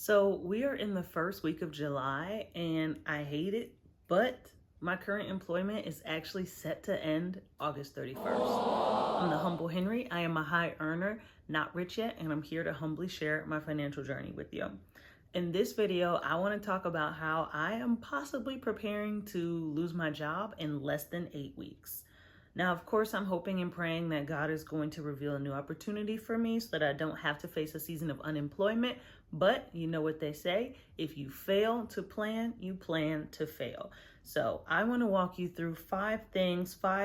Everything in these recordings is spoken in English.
So we are in the first week of July and I hate it, but my current employment is actually set to end August 31st. I'm the humble Henry. I am a high earner, not rich yet, and I'm here to humbly share my financial journey with you. In this video, I want to talk about how I am possibly preparing to lose my job in less than 8 weeks. Now, of course, I'm hoping and praying that God is going to reveal a new opportunity for me so that I don't have to face a season of unemployment. But you know what they say, if you fail to plan, you plan to fail. So I want to walk you through 5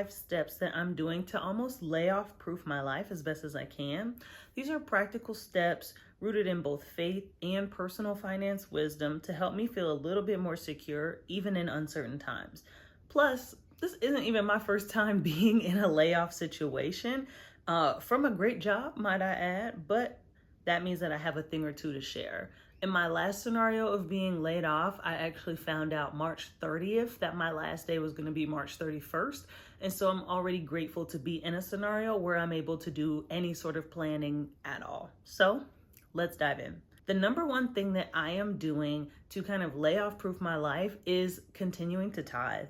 steps that I'm doing to almost layoff proof my life as best as I can. These are practical steps rooted in both faith and personal finance wisdom to help me feel a little bit more secure, even in uncertain times. Plus, this isn't even my first time being in a layoff situation from a great job, might I add, but that means that I have a thing or two to share. In my last scenario of being laid off, I actually found out March 30th that my last day was going to be March 31st. And so I'm already grateful to be in a scenario where I'm able to do any sort of planning at all. So let's dive in. The number one thing that I am doing to kind of layoff proof my life is continuing to tithe.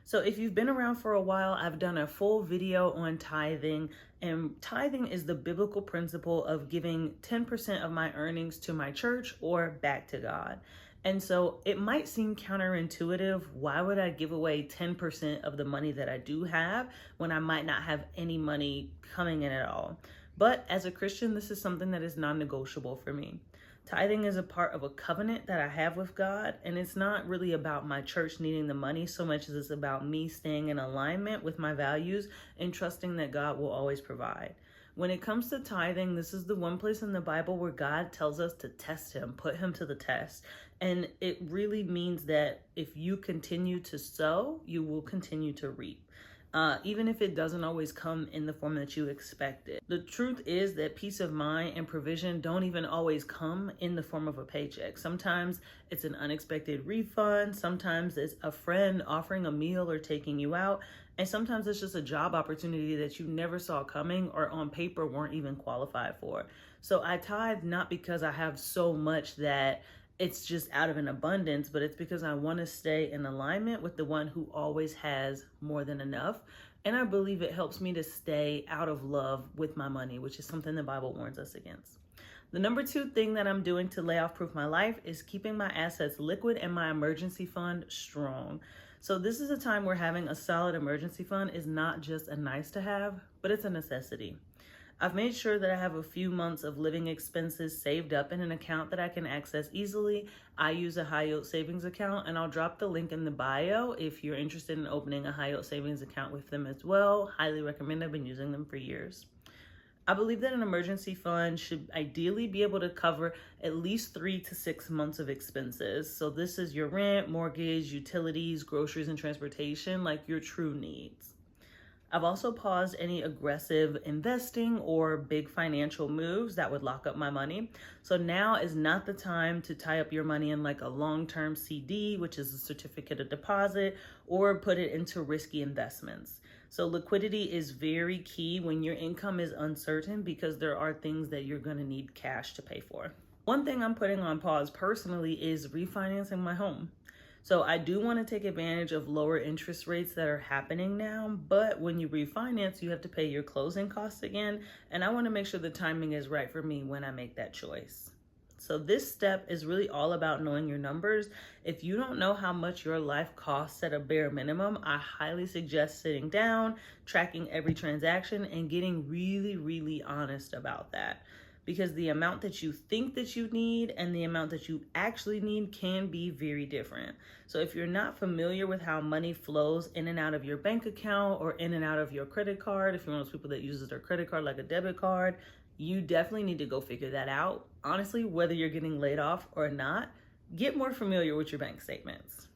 So if you've been around for a while, I've done a full video on tithing, and tithing is the biblical principle of giving 10% of my earnings to my church or back to God. And so it might seem counterintuitive. Why would I give away 10% of the money that I do have when I might not have any money coming in at all? But as a Christian, this is something that is non-negotiable for me. Tithing is a part of a covenant that I have with God, and it's not really about my church needing the money so much as it's about me staying in alignment with my values and trusting that God will always provide. When it comes to tithing, this is the one place in the Bible where God tells us to test him, put him to the test. And it really means that if you continue to sow, you will continue to reap. Even if it doesn't always come in the form that you expected. The truth is that peace of mind and provision don't even always come in the form of a paycheck. Sometimes it's an unexpected refund. Sometimes it's a friend offering a meal or taking you out. And sometimes it's just a job opportunity that you never saw coming or on paper weren't even qualified for. So I tithe not because I have so much that it's just out of an abundance, but it's because I want to stay in alignment with the one who always has more than enough. And I believe it helps me to stay out of love with my money, which is something the Bible warns us against. The number 2 thing that I'm doing to layoff proof my life is keeping my assets liquid and my emergency fund strong. So this is a time where having a solid emergency fund is not just a nice to have, but it's a necessity. I've made sure that I have a few months of living expenses saved up in an account that I can access easily. I use a high yield savings account, and I'll drop the link in the bio if you're interested in opening a high yield savings account with them as well. Highly recommend. I've been using them for years. I believe that an emergency fund should ideally be able to cover at least 3 to 6 months of expenses. So this is your rent, mortgage, utilities, groceries, and transportation, like your true needs. I've also paused any aggressive investing or big financial moves that would lock up my money. So now is not the time to tie up your money in like a long-term CD, which is a certificate of deposit, or put it into risky investments. So liquidity is very key when your income is uncertain because there are things that you're going to need cash to pay for. One thing I'm putting on pause personally is refinancing my home. So I do want to take advantage of lower interest rates that are happening now, but when you refinance, you have to pay your closing costs again. And I want to make sure the timing is right for me when I make that choice. So this step is really all about knowing your numbers. If you don't know how much your life costs at a bare minimum, I highly suggest sitting down, tracking every transaction, and getting really, really honest about that. Because the amount that you think that you need and the amount that you actually need can be very different. So if you're not familiar with how money flows in and out of your bank account or in and out of your credit card, if you're one of those people that uses their credit card like a debit card, you definitely need to go figure that out. Honestly, whether you're getting laid off or not, get more familiar with your bank statements.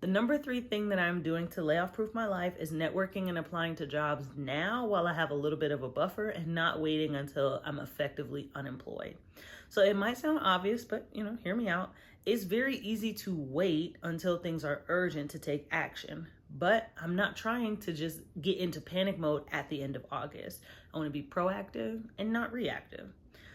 The number 3 thing that I'm doing to layoff proof my life is networking and applying to jobs now while I have a little bit of a buffer and not waiting until I'm effectively unemployed. So it might sound obvious, but hear me out. It's very easy to wait until things are urgent to take action, but I'm not trying to just get into panic mode at the end of August. I want to be proactive and not reactive.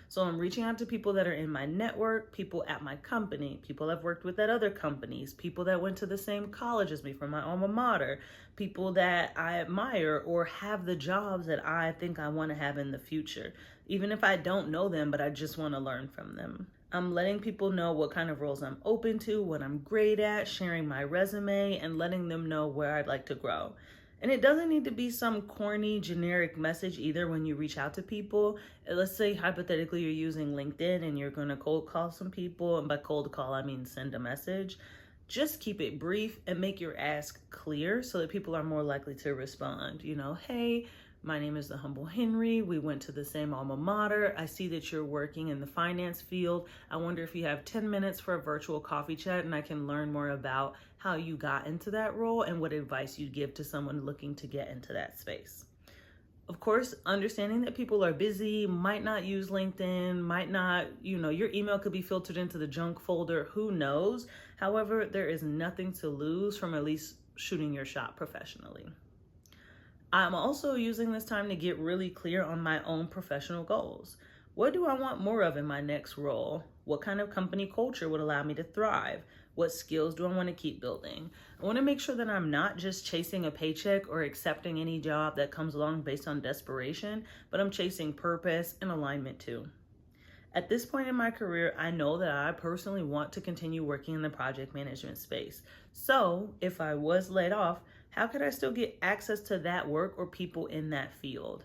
So I'm reaching out to people that are in my network, people at my company, people I've worked with at other companies, people that went to the same college as me from my alma mater, people that I admire or have the jobs that I think I want to have in the future, even if I don't know them, but I just want to learn from them. I'm letting people know what kind of roles I'm open to, what I'm great at, sharing my resume, and letting them know where I'd like to grow. And it doesn't need to be some corny, generic message either when you reach out to people. Let's say hypothetically you're using LinkedIn and you're going to cold call some people. And by cold call, I mean send a message. Just keep it brief and make your ask clear so that people are more likely to respond. Hey, my name is the Humble Henry. We went to the same alma mater. I see that you're working in the finance field. I wonder if you have 10 minutes for a virtual coffee chat and I can learn more about how you got into that role and what advice you'd give to someone looking to get into that space. Of course, understanding that people are busy, might not use LinkedIn, might not, your email could be filtered into the junk folder, who knows? However, there is nothing to lose from at least shooting your shot professionally. I'm also using this time to get really clear on my own professional goals. What do I want more of in my next role? What kind of company culture would allow me to thrive? What skills do I want to keep building? I want to make sure that I'm not just chasing a paycheck or accepting any job that comes along based on desperation, but I'm chasing purpose and alignment too. At this point in my career, I know that I personally want to continue working in the project management space. So if I was laid off, how could I still get access to that work or people in that field?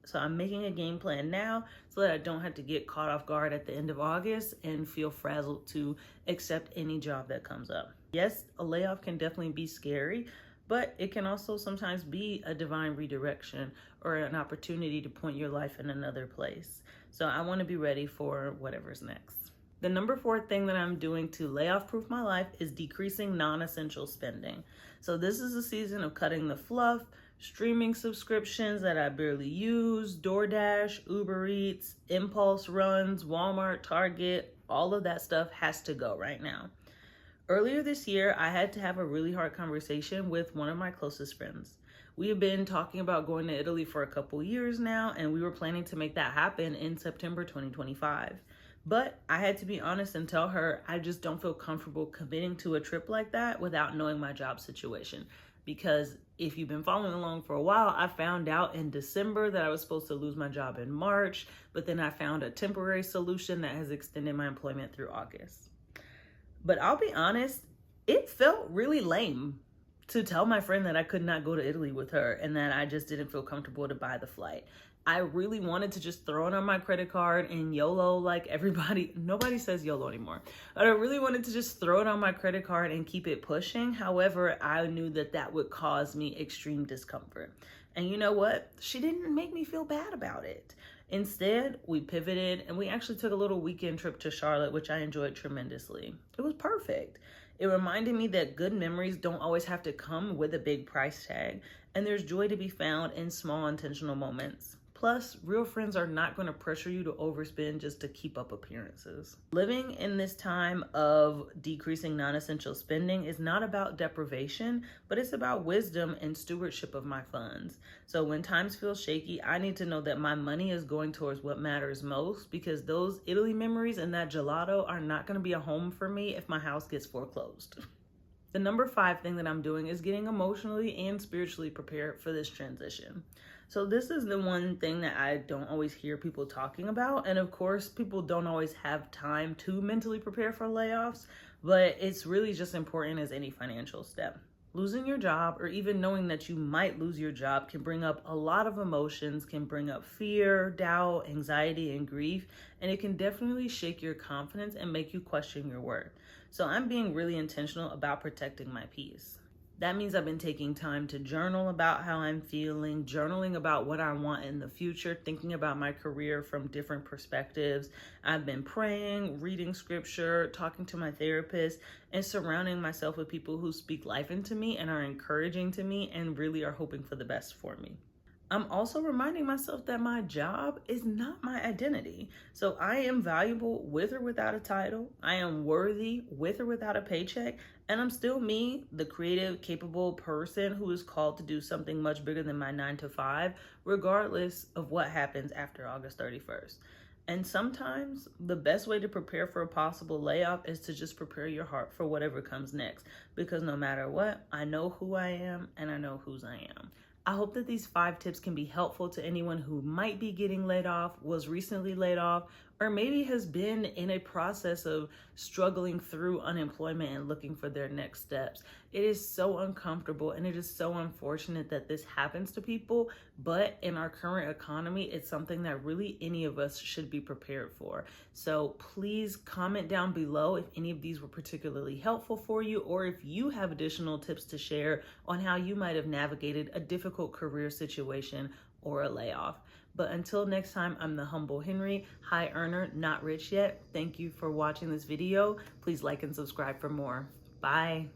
So I'm making a game plan now so that I don't have to get caught off guard at the end of August and feel frazzled to accept any job that comes up. Yes, a layoff can definitely be scary, but it can also sometimes be a divine redirection or an opportunity to point your life in another place. So I want to be ready for whatever's next. The number 4 thing that I'm doing to layoff-proof my life is decreasing non-essential spending. So this is a season of cutting the fluff, streaming subscriptions that I barely use, DoorDash, Uber Eats, impulse runs, Walmart, Target, all of that stuff has to go right now. Earlier this year, I had to have a really hard conversation with one of my closest friends. We have been talking about going to Italy for a couple years now, and we were planning to make that happen in September 2025. But I had to be honest and tell her I just don't feel comfortable committing to a trip like that without knowing my job situation. Because if you've been following along for a while, I found out in December that I was supposed to lose my job in March, but then I found a temporary solution that has extended my employment through August. But I'll be honest, it felt really lame to tell my friend that I could not go to Italy with her and that I just didn't feel comfortable to buy the flight. I really wanted to just throw it on my credit card and YOLO like everybody. Nobody says YOLO anymore. But I really wanted to just throw it on my credit card and keep it pushing. However, I knew that that would cause me extreme discomfort. And you know what? She didn't make me feel bad about it. Instead, we pivoted and we actually took a little weekend trip to Charlotte, which I enjoyed tremendously. It was perfect. It reminded me that good memories don't always have to come with a big price tag, and there's joy to be found in small intentional moments. Plus, real friends are not going to pressure you to overspend just to keep up appearances. Living in this time of decreasing non-essential spending is not about deprivation, but it's about wisdom and stewardship of my funds. So when times feel shaky, I need to know that my money is going towards what matters most, because those Italy memories and that gelato are not going to be a home for me if my house gets foreclosed. The number 5 thing that I'm doing is getting emotionally and spiritually prepared for this transition. So this is the one thing that I don't always hear people talking about. And of course, people don't always have time to mentally prepare for layoffs, but it's really just important as any financial step. Losing your job, or even knowing that you might lose your job, can bring up a lot of emotions, can bring up fear, doubt, anxiety, and grief, and it can definitely shake your confidence and make you question your worth. So I'm being really intentional about protecting my peace. That means I've been taking time to journal about how I'm feeling, journaling about what I want in the future, thinking about my career from different perspectives. I've been praying, reading scripture, talking to my therapist, and surrounding myself with people who speak life into me and are encouraging to me and really are hoping for the best for me. I'm also reminding myself that my job is not my identity. So I am valuable with or without a title. I am worthy with or without a paycheck. And I'm still me, the creative, capable person who is called to do something much bigger than my 9 to 5, regardless of what happens after August 31st. And sometimes the best way to prepare for a possible layoff is to just prepare your heart for whatever comes next. Because no matter what, I know who I am and I know whose I am. I hope that these 5 tips can be helpful to anyone who might be getting laid off, was recently laid off, or maybe has been in a process of struggling through unemployment and looking for their next steps. It is so uncomfortable and it is so unfortunate that this happens to people, but in our current economy, it's something that really any of us should be prepared for. So please comment down below if any of these were particularly helpful for you, or if you have additional tips to share on how you might have navigated a difficult career situation or a layoff. But until next time, I'm the humble Henry, high earner, not rich yet. Thank you for watching this video. Please like and subscribe for more. Bye.